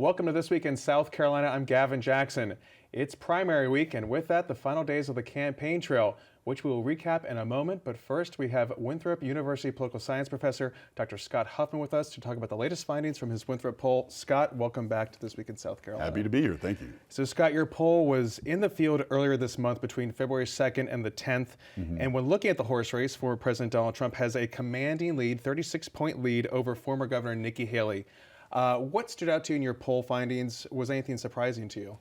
Welcome to This Week in South Carolina. I'm Gavin Jackson. It's primary week, and with that, the final days of the campaign trail, which we will recap in a moment. But first, we have Winthrop University political science professor Dr. Scott Huffmon with us to talk about the latest findings from his Winthrop poll. Scott, welcome back to This Week in South Carolina. Happy to be here. Thank you. So, Scott, your poll was in the field earlier this month between February 2nd and the 10th. And when looking at the horse race, former President Donald Trump has a commanding lead, 36-point lead over former Governor Nikki Haley. What stood out to you in your poll findings? Was anything surprising to you?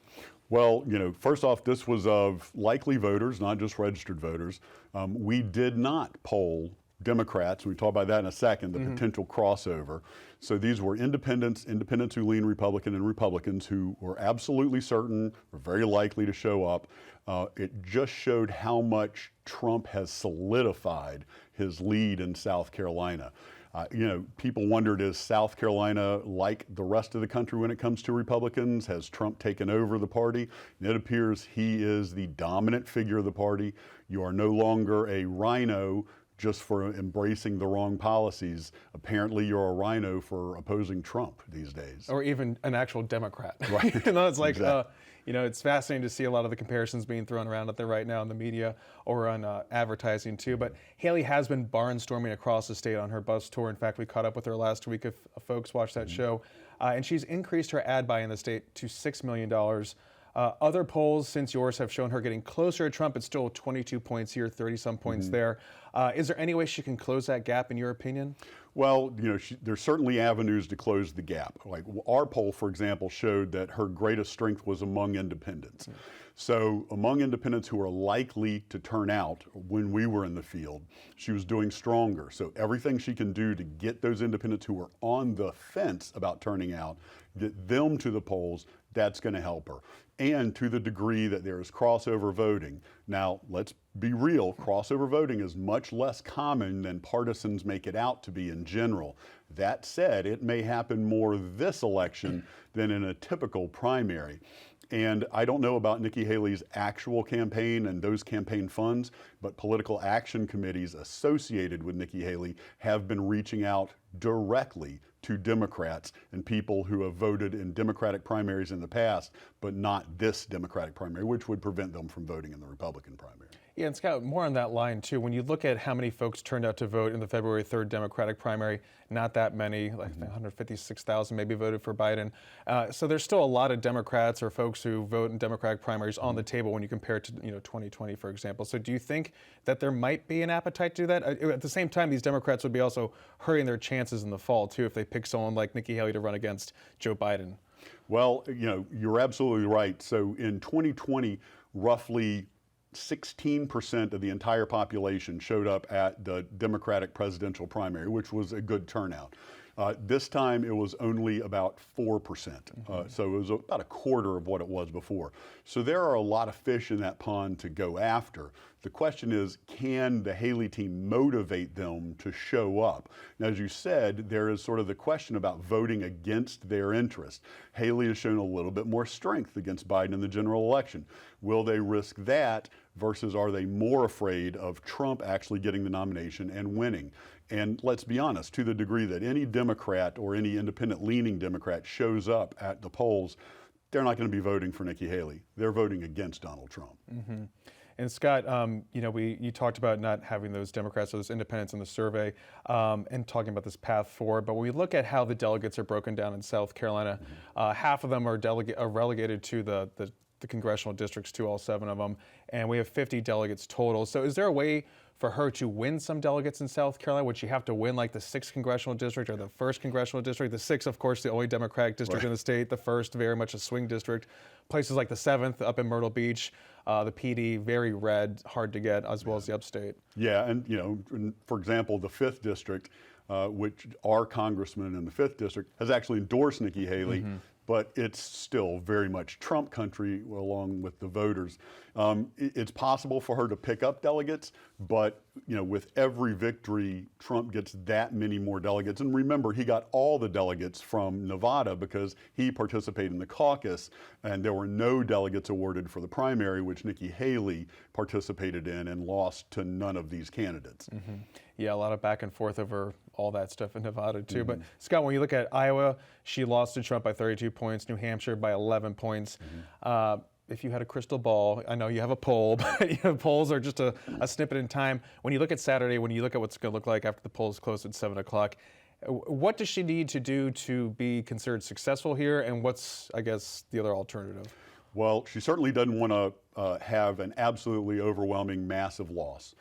Well, first off, this was of likely voters, not just registered voters. We did not poll Democrats. We talk about that in a second, the potential crossover. So these were independents who lean Republican, and Republicans who were absolutely certain, were very likely to show up. It just showed how much Trump has solidified his lead in South Carolina. People wondered, is South Carolina like the rest of the country when it comes to Republicans? Has Trump taken over the party? And it appears he is the dominant figure of the party. You are no longer a rhino just for embracing the wrong policies. Apparently you're a rhino for opposing Trump these days. Or even an actual Democrat. Right. It's like, exactly. It's fascinating to see a lot of the comparisons being thrown around out there right now in the media or on advertising too. But Haley has been barnstorming across the state on her bus tour. In fact, we caught up with her last week if folks watched that show. And she's increased her ad buy in the state to $6 million. Other polls since yours have shown her getting closer to Trump. It's still 22 points here, 30-some points there. Is there any way she can close that gap, in your opinion? Well, there's certainly avenues to close the gap. Like our poll, for example, showed that her greatest strength was among independents. So among independents who are likely to turn out when we were in the field, she was doing stronger. So everything she can do to get those independents who are on the fence about turning out, get them to the polls, that's going to help her. And to the degree that there is crossover voting. Now, let's be real, crossover voting is much less common than partisans make it out to be in general. That said, it may happen more this election than in a typical primary. And I don't know about Nikki Haley's actual campaign and those campaign funds, but political action committees associated with Nikki Haley have been reaching out directly to Democrats and people who have voted in Democratic primaries in the past, but not this Democratic primary, which would prevent them from voting in the Republican primary. Yeah, and Scott, more on that line too. When you look at how many folks turned out to vote in the February 3rd Democratic primary, not that many, like 156,000 maybe voted for Biden. So there's still a lot of Democrats or folks who vote in Democratic primaries on the table when you compare it to 2020, for example. So do you think that there might be an appetite to do that? At the same time, these Democrats would be also hurting their chances in the fall too if they pick someone like Nikki Haley to run against Joe Biden. Well, you're absolutely right. So in 2020, roughly 16% of the entire population showed up at the Democratic presidential primary, which was a good turnout. This time it was only about 4%. So it was about a quarter of what it was before. So there are a lot of fish in that pond to go after. The question is, can the Haley team motivate them to show up? Now, as you said, there is sort of the question about voting against their interest. Haley has shown a little bit more strength against Biden in the general election. Will they risk that versus are they more afraid of Trump actually getting the nomination and winning? And let's be honest, to the degree that any Democrat or any independent-leaning Democrat shows up at the polls, they're not going to be voting for Nikki Haley. They're voting against Donald Trump. And Scott, you talked about not having those Democrats or those independents in the survey and talking about this path forward. But when we look at how the delegates are broken down in South Carolina, half of them are relegated to the congressional districts, to all 7 of them, and we have 50 delegates total. So is there a way for her to win some delegates in South Carolina? Would she have to win like the 6th congressional district or the 1st congressional district? The 6th, of course, the only Democratic district in the state. The 1st, very much a swing district. Places like the 7th up in Myrtle Beach, the PD, very red, hard to get, as well as the upstate. Yeah, and for example, the 5th district, which our congressman in the 5th district has actually endorsed Nikki Haley, but it's still very much Trump country along with the voters. It's possible for her to pick up delegates, but with every victory, Trump gets that many more delegates. And remember, he got all the delegates from Nevada because he participated in the caucus, and there were no delegates awarded for the primary, which Nikki Haley participated in and lost to none of these candidates. Mm-hmm. Yeah, a lot of back and forth over all that stuff in Nevada too. Mm-hmm. But Scott, when you look at Iowa, she lost to Trump by 32 points, New Hampshire by 11 points. Mm-hmm. If you had a crystal ball, I know you have a poll, but polls are just a snippet in time. When you look at Saturday, when you look at what's going to look like after the polls close at 7 o'clock, what does she need to do to be considered successful here? And what's, I guess, the other alternative? Well, she certainly doesn't want to have an absolutely overwhelming, massive loss.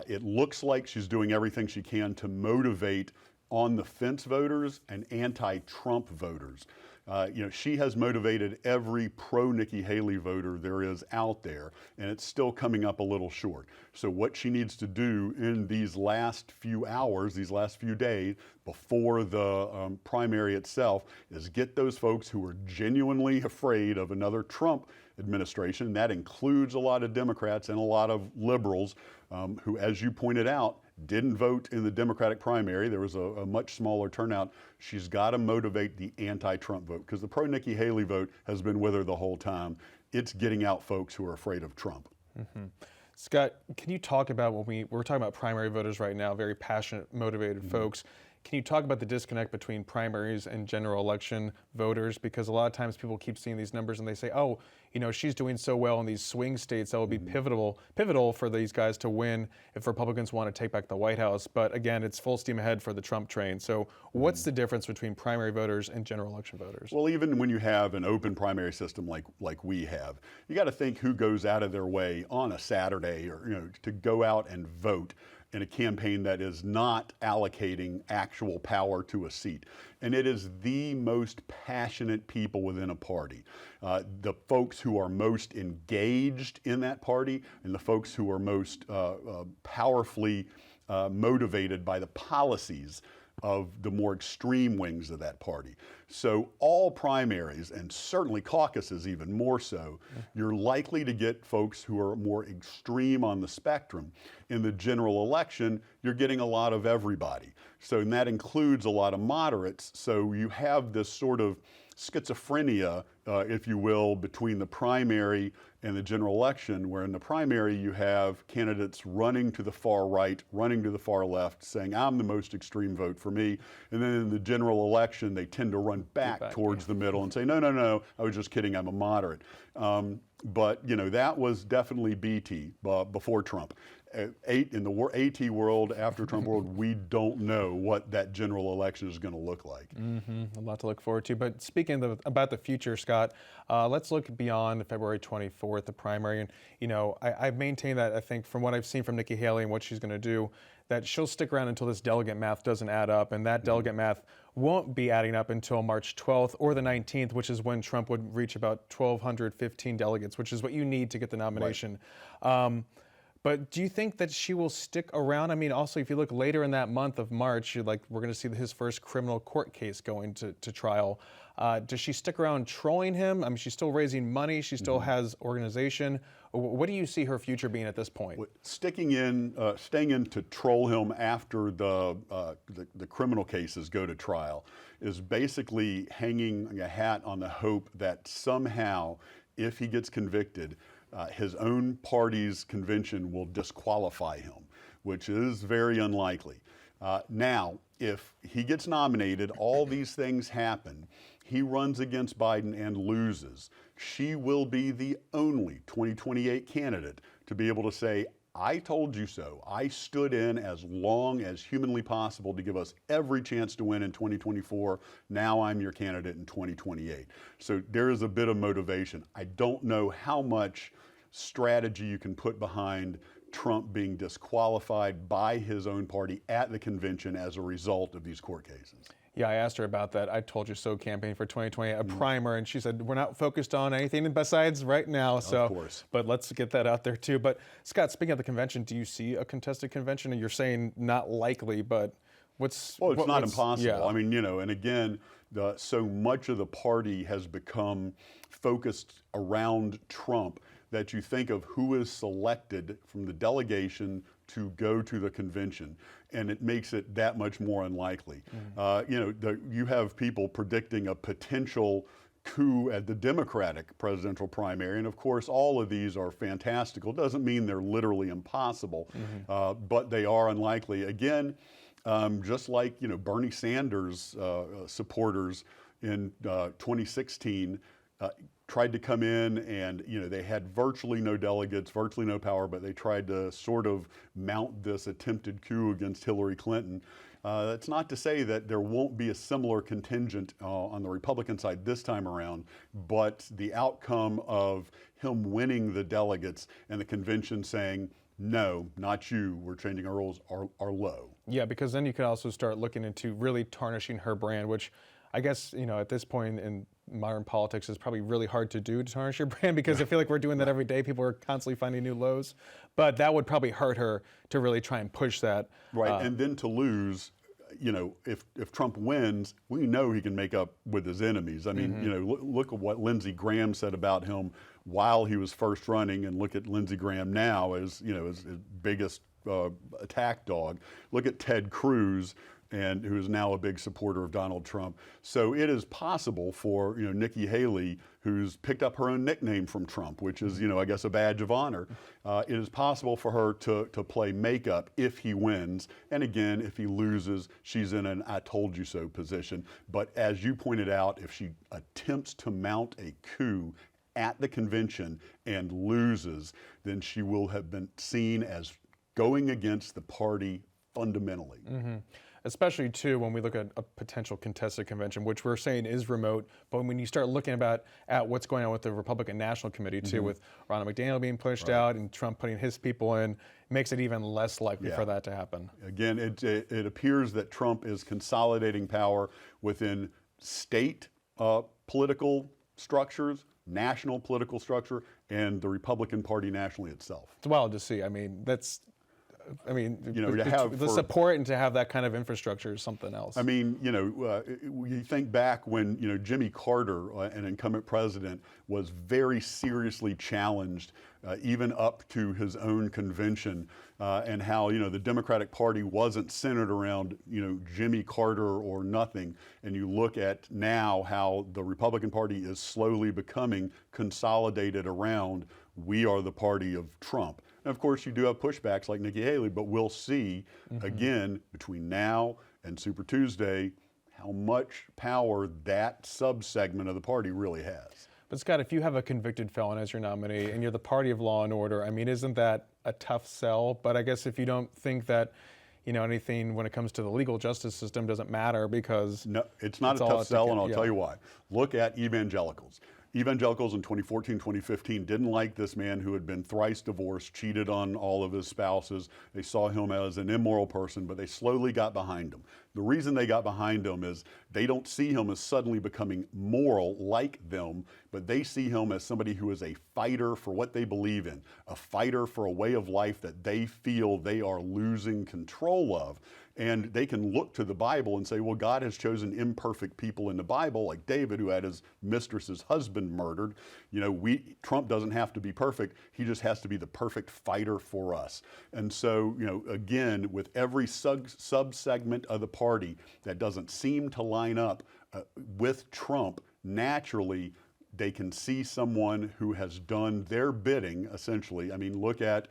It looks like she's doing everything she can to motivate on the fence voters and anti-Trump voters. She has motivated every pro-Nikki Haley voter there is out there, and it's still coming up a little short. So what she needs to do in these last few hours, these last few days, before the primary itself, is get those folks who are genuinely afraid of another Trump administration. That includes a lot of Democrats and a lot of liberals who, as you pointed out, didn't vote in the Democratic primary. There was a much smaller turnout. She's got to motivate the anti-Trump vote, because the pro-Nikki Haley vote has been with her the whole time. It's getting out folks who are afraid of Trump. Mm-hmm. Scott, can you talk about when we're talking about primary voters right now, very passionate, motivated folks. Can you talk about the disconnect between primaries and general election voters? Because a lot of times people keep seeing these numbers and they say, oh, she's doing so well in these swing states that will be pivotal for these guys to win if Republicans want to take back the White House. But again, it's full steam ahead for the Trump train. So what's the difference between primary voters and general election voters? Well, even when you have an open primary system like we have, you got to think who goes out of their way on a Saturday or to go out and vote in a campaign that is not allocating actual power to a seat. And it is the most passionate people within a party. The folks who are most engaged in that party and the folks who are most powerfully motivated by the policies of the more extreme wings of that party. So all primaries, and certainly caucuses even more so, you're likely to get folks who are more extreme on the spectrum. In the general election, you're getting a lot of everybody. And that includes a lot of moderates. So you have this sort of schizophrenia, if you will, between the primary and the general election, where in the primary you have candidates running to the far right, running to the far left, saying, I'm the most extreme vote for me. And then in the general election, they tend to run back towards the middle and say, no, I was just kidding, I'm a moderate. But that was definitely BT before Trump. In the AT world, after Trump world, we don't know what that general election is going to look like. A lot to look forward to. But speaking about the future, Scott, let's look beyond February 24th, the primary. And, I've maintained that, I think, from what I've seen from Nikki Haley and what she's going to do, that she'll stick around until this delegate math doesn't add up. And that delegate math won't be adding up until March 12th or the 19th, which is when Trump would reach about 1,215 delegates, which is what you need to get the nomination. Right. But do you think that she will stick around? I mean, also, if you look later in that month of March, we're going to see his first criminal court case going to trial. Does she stick around trolling him? I mean, she's still raising money. She still has organization. What do you see her future being at this point? Staying in to troll him after the criminal cases go to trial is basically hanging a hat on the hope that somehow, if he gets convicted, his own party's convention will disqualify him, which is very unlikely. Now, if he gets nominated, all these things happen. He runs against Biden and loses. She will be the only 2028 candidate to be able to say, I told you so. I stood in as long as humanly possible to give us every chance to win in 2024. Now I'm your candidate in 2028. So there is a bit of motivation. I don't know how much strategy you can put behind Trump being disqualified by his own party at the convention as a result of these court cases. Yeah, I asked her about that. I told you so campaign for 2020, a primer, and she said, we're not focused on anything besides right now. So, of course. But let's get that out there too. But Scott, speaking of the convention, do you see a contested convention? And you're saying not likely, but it's not impossible. Yeah. I mean, and again, so much of the party has become focused around Trump that you think of who is selected from the delegation to go to the convention, and it makes it that much more unlikely. You have people predicting a potential coup at the Democratic presidential primary, and of course all of these are fantastical. Doesn't mean they're literally impossible, but they are unlikely. Again, just like Bernie Sanders supporters in 2016 tried to come in, and they had virtually no delegates, virtually no power, but they tried to sort of mount this attempted coup against Hillary Clinton. That's not to say that there won't be a similar contingent on the Republican side this time around, but the outcome of him winning the delegates and the convention saying, no, not you, we're changing our rules, are low. Yeah, because then you could also start looking into really tarnishing her brand, which I guess, at this point in modern politics is probably really hard to do, to tarnish your brand, because I feel like we're doing that every day. People are constantly finding new lows, but that would probably hurt her to really try and push that. Right, and then to lose, if Trump wins, we know he can make up with his enemies. I mean, look at what Lindsey Graham said about him while he was first running, and look at Lindsey Graham now as, his biggest attack dog. Look at Ted Cruz, and who is now a big supporter of Donald Trump. So it is possible for Nikki Haley, who's picked up her own nickname from Trump, which is I guess a badge of honor. It is possible for her to play makeup if he wins, and again, if he loses, she's in an "I told you so" position. But as you pointed out, if she attempts to mount a coup at the convention and loses, then she will have been seen as going against the party fundamentally. Especially too when we look at a potential contested convention, which we're saying is remote, but when you start looking at what's going on with the Republican National Committee too, with Ronald McDaniel being pushed out and Trump putting his people in, makes it even less likely for that to happen. Again, it appears that Trump is consolidating power within state political structures, national political structure, and the Republican Party nationally itself. It's wild to see. I mean, to have the support and to have that kind of infrastructure is something else. I mean, you think back when, Jimmy Carter, an incumbent president, was very seriously challenged, even up to his own convention, and how, the Democratic Party wasn't centered around, Jimmy Carter or nothing. And you look at now how the Republican Party is slowly becoming consolidated around, we are the party of Trump. And of course, you do have pushbacks like Nikki Haley, but we'll see again between now and Super Tuesday how much power that subsegment of the party really has. But Scott, if you have a convicted felon as your nominee and you're the party of law and order, I mean, isn't that a tough sell? But I guess if you don't think that, anything when it comes to the legal justice system doesn't matter, because no, it's not a tough sell, and I'll tell you why. Look at evangelicals. Evangelicals in 2014, 2015 didn't like this man who had been thrice divorced, cheated on all of his spouses. They saw him as an immoral person, but they slowly got behind him. The reason they got behind him is they don't see him as suddenly becoming moral like them, but they see him as somebody who is a fighter for what they believe in, a fighter for a way of life that they feel they are losing control of. And they can look to the Bible and say, well, God has chosen imperfect people in the Bible, like David, who had his mistress's husband murdered. Trump doesn't have to be perfect. He just has to be the perfect fighter for us. And so, again, with every sub-segment of the party that doesn't seem to line up with Trump, naturally, they can see someone who has done their bidding, essentially. I mean, look at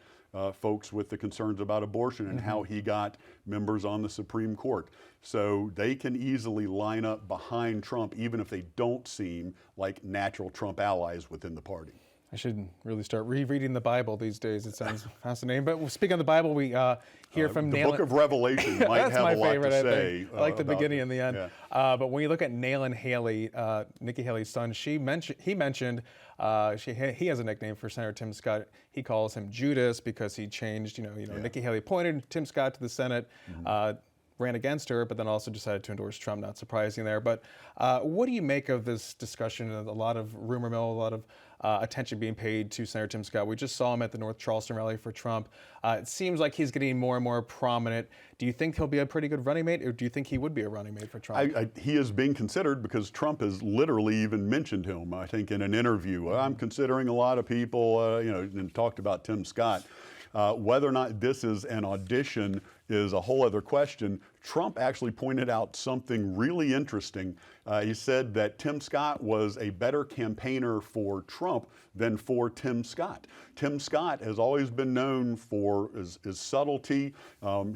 folks with the concerns about abortion and how he got members on the Supreme Court. So they can easily line up behind Trump, even if they don't seem like natural Trump allies within the party. I should really start rereading the Bible these days. It sounds fascinating. But speaking of the Bible, we hear from the book of Revelation might have a lot to say. I like the beginning it. and the end. Yeah. But when you look at Nayland Haley, Nikki Haley's son, he mentioned he has a nickname for Senator Tim Scott. He calls him Judas because he changed. Nikki Haley appointed Tim Scott to the Senate. Ran against her, but then also decided to endorse Trump, not surprising there. But what do you make of this discussion? A lot of rumor mill, a lot of attention being paid to Senator Tim Scott. We just saw him at the North Charleston rally for Trump. It seems like he's getting more and more prominent. Do you think he'll be a pretty good running mate, or do you think he would be a running mate for Trump? He is being considered because Trump has literally even mentioned him, I think, in an interview. I'm considering a lot of people, and talked about Tim Scott. Whether or not this is an audition is a whole other question. Trump actually pointed out something really interesting. He said that Tim Scott was a better campaigner for Trump than for Tim Scott. Tim Scott has always been known for his subtlety,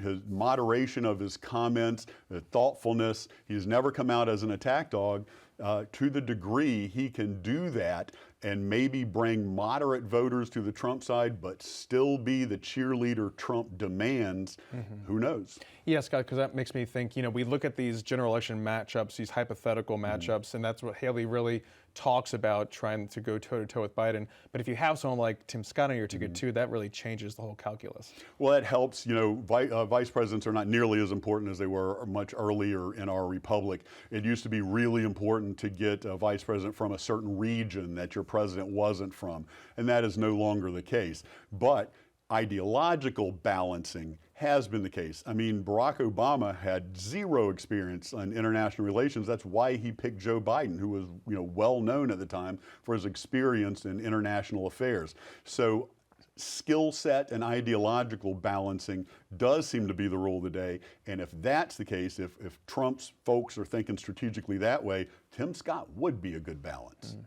his moderation of his comments, thoughtfulness. He's never come out as an attack dog. To the degree he can do that and maybe bring moderate voters to the Trump side, but still be the cheerleader Trump demands, who knows? Yeah, Scott, because that makes me think, we look at these general election matchups, these hypothetical matchups, and that's what Haley really talks about, trying to go toe-to-toe with Biden. But if you have someone like Tim Scott on your ticket too, that really changes the whole calculus. Well, that helps. Vice presidents are not nearly as important as they were much earlier in our republic. It used to be really important to get a vice president from a certain region that your president wasn't from, and that is no longer the case. But ideological balancing has been the case. I mean, Barack Obama had zero experience in international relations. That's why he picked Joe Biden, who was, well known at the time for his experience in international affairs. So skill set and ideological balancing does seem to be the rule of the day. And if that's the case, if Trump's folks are thinking strategically that way, Tim Scott would be a good balance.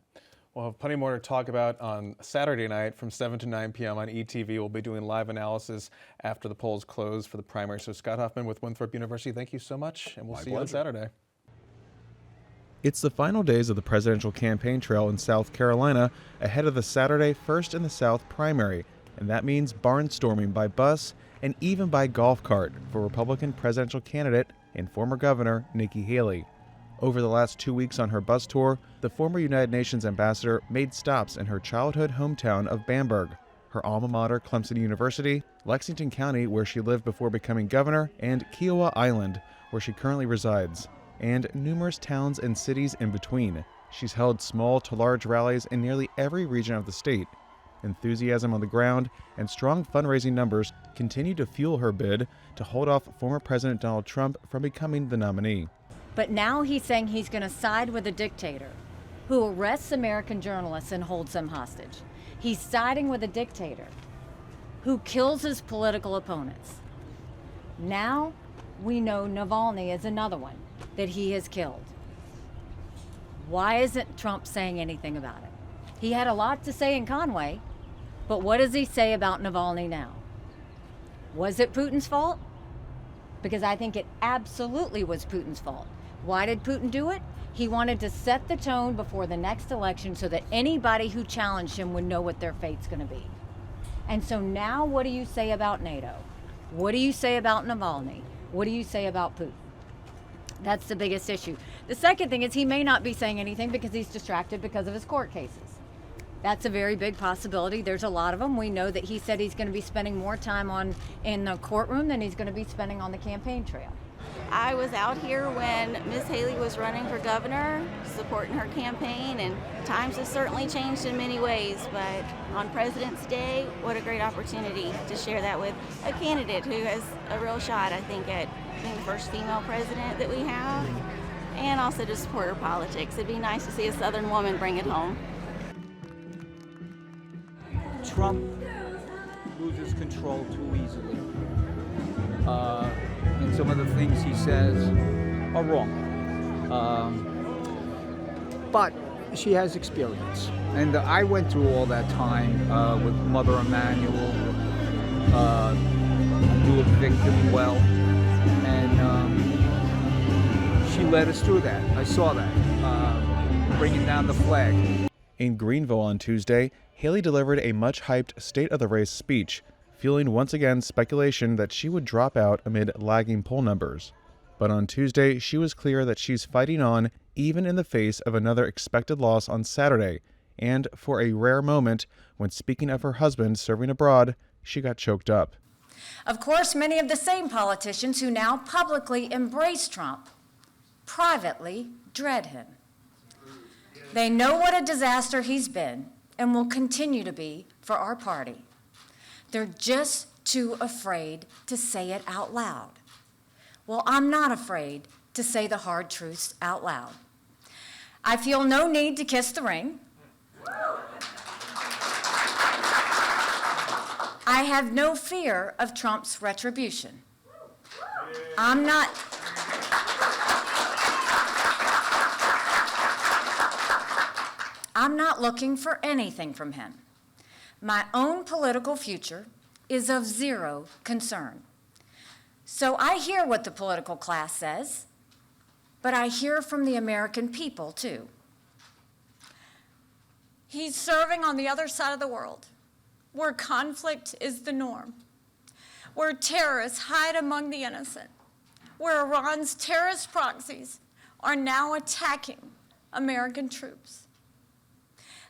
We'll have plenty more to talk about on Saturday night from 7 to 9 p.m. on ETV. We'll be doing live analysis after the polls close for the primary. So Scott Huffmon with Winthrop University, thank you so much, and we'll see you on Saturday. It's the final days of the presidential campaign trail in South Carolina ahead of the Saturday First in the South primary, and that means barnstorming by bus and even by golf cart for Republican presidential candidate and former governor Nikki Haley. Over the last 2 weeks on her bus tour, the former United Nations ambassador made stops in her childhood hometown of Bamberg, her alma mater Clemson University, Lexington County where she lived before becoming governor, and Kiowa Island where she currently resides, and numerous towns and cities in between. She's held small to large rallies in nearly every region of the state. Enthusiasm on the ground and strong fundraising numbers continue to fuel her bid to hold off former President Donald Trump from becoming the nominee. But now he's saying he's going to side with a dictator who arrests American journalists and holds them hostage. He's siding with a dictator who kills his political opponents. Now we know Navalny is another one that he has killed. Why isn't Trump saying anything about it? He had a lot to say in Conway, but what does he say about Navalny now? Was it Putin's fault? Because I think it absolutely was Putin's fault. Why did Putin do it? He wanted to set the tone before the next election so that anybody who challenged him would know what their fate's going to be. And so now what do you say about NATO? What do you say about Navalny? What do you say about Putin? That's the biggest issue. The second thing is he may not be saying anything because he's distracted because of his court cases. That's a very big possibility. There's a lot of them. We know that he said he's going to be spending more time in the courtroom than he's going to be spending on the campaign trail. I was out here when Ms. Haley was running for governor, supporting her campaign, and times have certainly changed in many ways, but on President's Day, what a great opportunity to share that with a candidate who has a real shot, I think, at being the first female president that we have, and also to support her politics. It'd be nice to see a Southern woman bring it home. Trump loses control too easily. And some of the things he says are wrong. But she has experience. And I went through all that time with Mother Emanuel, knew a victim well, and she led us through that. I saw that, bringing down the flag. In Greenville on Tuesday, Haley delivered a much-hyped state-of-the-race speech, fueling once again speculation that she would drop out amid lagging poll numbers. But on Tuesday, she was clear that she's fighting on even in the face of another expected loss on Saturday, and for a rare moment, when speaking of her husband serving abroad, she got choked up. Of course, many of the same politicians who now publicly embrace Trump privately dread him. They know what a disaster he's been and will continue to be for our party. They're just too afraid to say it out loud. Well, I'm not afraid to say the hard truths out loud. I feel no need to kiss the ring. I have no fear of Trump's retribution. I'm not looking for anything from him. My own political future is of zero concern. So I hear what the political class says, but I hear from the American people too. He's serving on the other side of the world, where conflict is the norm, where terrorists hide among the innocent, where Iran's terrorist proxies are now attacking American troops.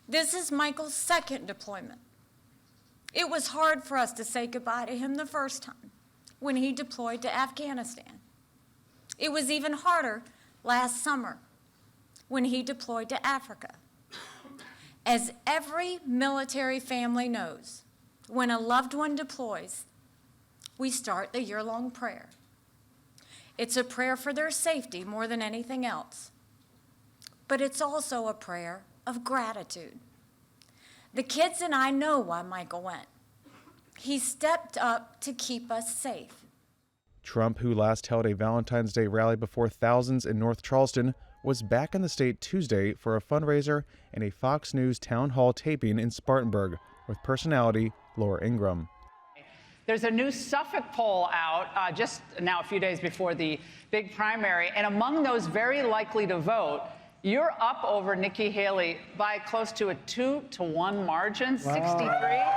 This is Michael's second deployment. It was hard for us to say goodbye to him the first time when he deployed to Afghanistan. It was even harder last summer when he deployed to Africa. As every military family knows, when a loved one deploys, we start the year-long prayer. It's a prayer for their safety more than anything else, but it's also a prayer of gratitude. The kids and I know why Michael went. He stepped up to keep us safe. Trump, who last held a Valentine's Day rally before thousands in North Charleston, was back in the state Tuesday for a fundraiser and a Fox News town hall taping in Spartanburg with personality Laura Ingraham. There's a new Suffolk poll out just now, a few days before the big primary, and among those very likely to vote, you're up over Nikki Haley by close to a 2-to-1 margin, wow. 63 to 35.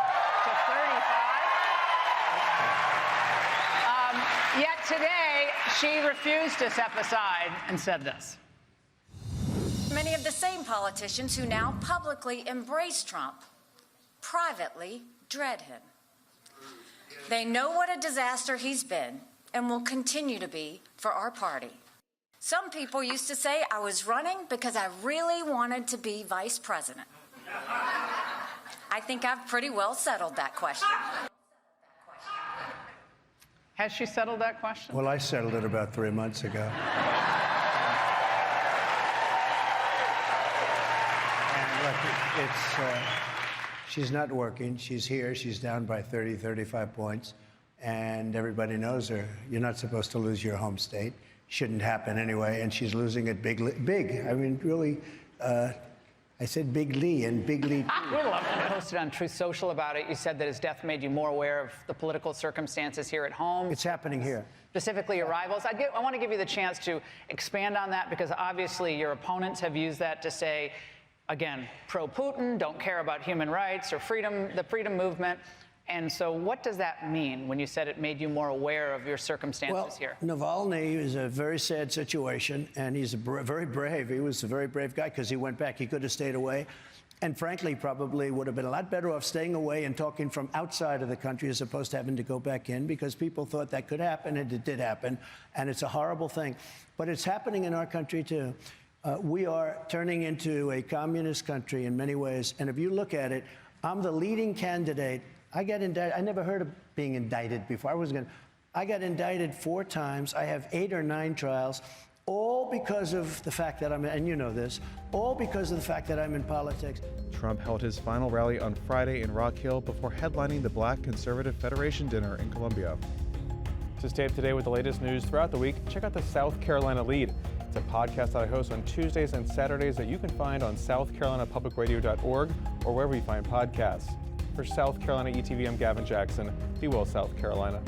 Yet today, she refused to step aside and said this. Many of the same politicians who now publicly embrace Trump privately dread him. They know what a disaster he's been and will continue to be for our party. Some people used to say I was running because I really wanted to be vice president. I think I've pretty well settled that question. Has she settled that question? Well, I settled it about 3 months ago. And look, she's not working. She's here. She's down by 30, 35 points. And everybody knows her. You're not supposed to lose your home state. Shouldn't happen anyway, and she's losing it big. I mean, really, I said bigly and bigly. We love it. You posted on Truth Social about it. You said that his death made you more aware of the political circumstances here at home. It's happening here. Specifically your rivals. I want to give you the chance to expand on that because obviously your opponents have used that to say, again, pro-Putin, don't care about human rights or freedom, the freedom movement. And so what does that mean when you said it made you more aware of your circumstances here? Navalny is a very sad situation, and he's very brave. He was a very brave guy because he went back. He could have stayed away. And frankly, probably would have been a lot better off staying away and talking from outside of the country as opposed to having to go back in because people thought that could happen, and it did happen. And it's a horrible thing. But it's happening in our country, too. We are turning into a communist country in many ways. And if you look at it, I'm the leading candidate. I got indicted. I never heard of being indicted before. I got indicted 4 times. I have 8 or 9 trials, all because of the fact that and you know this, all because of the fact that I'm in politics. Trump held his final rally on Friday in Rock Hill before headlining the Black Conservative Federation dinner in Columbia. To stay up to date with the latest news throughout the week, check out the South Carolina Lead. It's a podcast that I host on Tuesdays and Saturdays that you can find on southcarolinapublicradio.org or wherever you find podcasts. For South Carolina ETV, I'm Gavin Jackson. Be well, South Carolina.